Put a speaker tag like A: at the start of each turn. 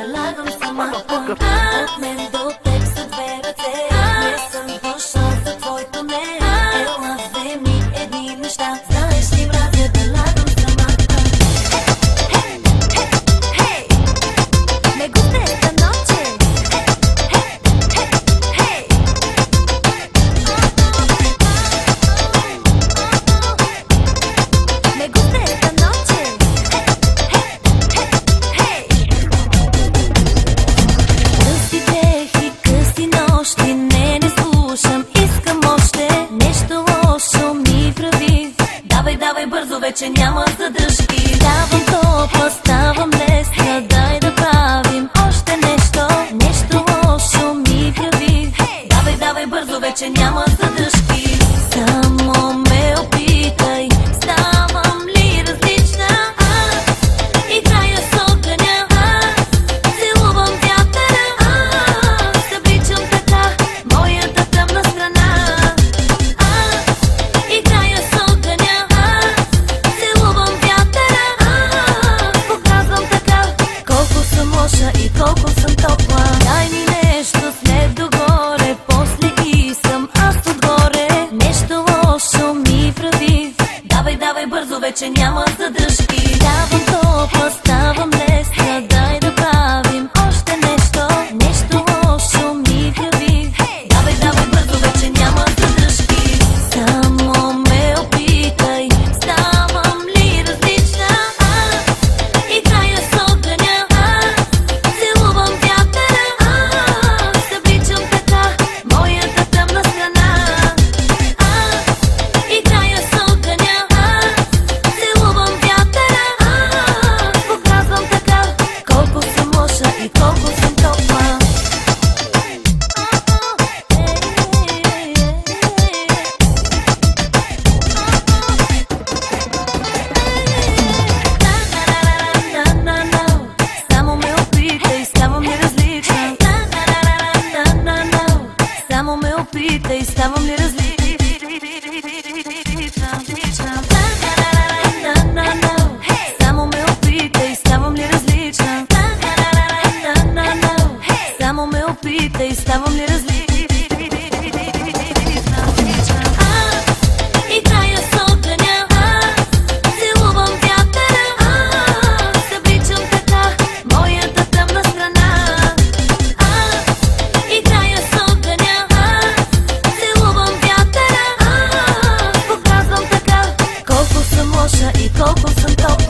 A: предлагам самата. От мен до теб са две ръце, не съм дошъл за твоето не. Ела, вземи едни неща, знаеш ли мразя да лагам самата. Хей, me gusta esta noche. Hey, me gusta esta noche. Къси дех и къси нощи, не слушам, искам още. Нещо лошо ми прави. Давай, давай бързо, вече няма задръжки. Ставам топла, ставам лесна, дай да правим още нещо. Нещо лошо ми прави. Давай, давай бързо, вече няма задръжки. Само ме опитай, ставам ли различна? Играя с огъня, целувам вятъра, събличам така моята тъмна страна. Играя с огъня, целувам вятъра, показвам така колко съм лоша и колко съм топла. Дай ми нещо след догоре, после и съм аз отгоре. Нещо лошо ми прави. Давай, давай бързо, вече няма задръжки. Ставам топла, ставам лесна, дай да правим още нещо. Нещо лошо ми прави. Давай, давай бързо, вече няма задръжки. Само ме опитай, ставам ли различна? Играя с огъня, целувам вятъра, събличам така моята тъмна страна. Играя с огъня, целувам вятъра, показвам така колко съм лоша и колко съм топла. Само ме опитай, ставам ли различна? Само ме опитай, ставам ли различна? Само ме опитай, ставам ли различна? Само ме опитай, ставам ли различна? Играя с огъня, целувам вятъра, събличам така моята тъмна страна. Играя с огъня, целувам вятъра, показвам така колко съм лоша и колко съм топла.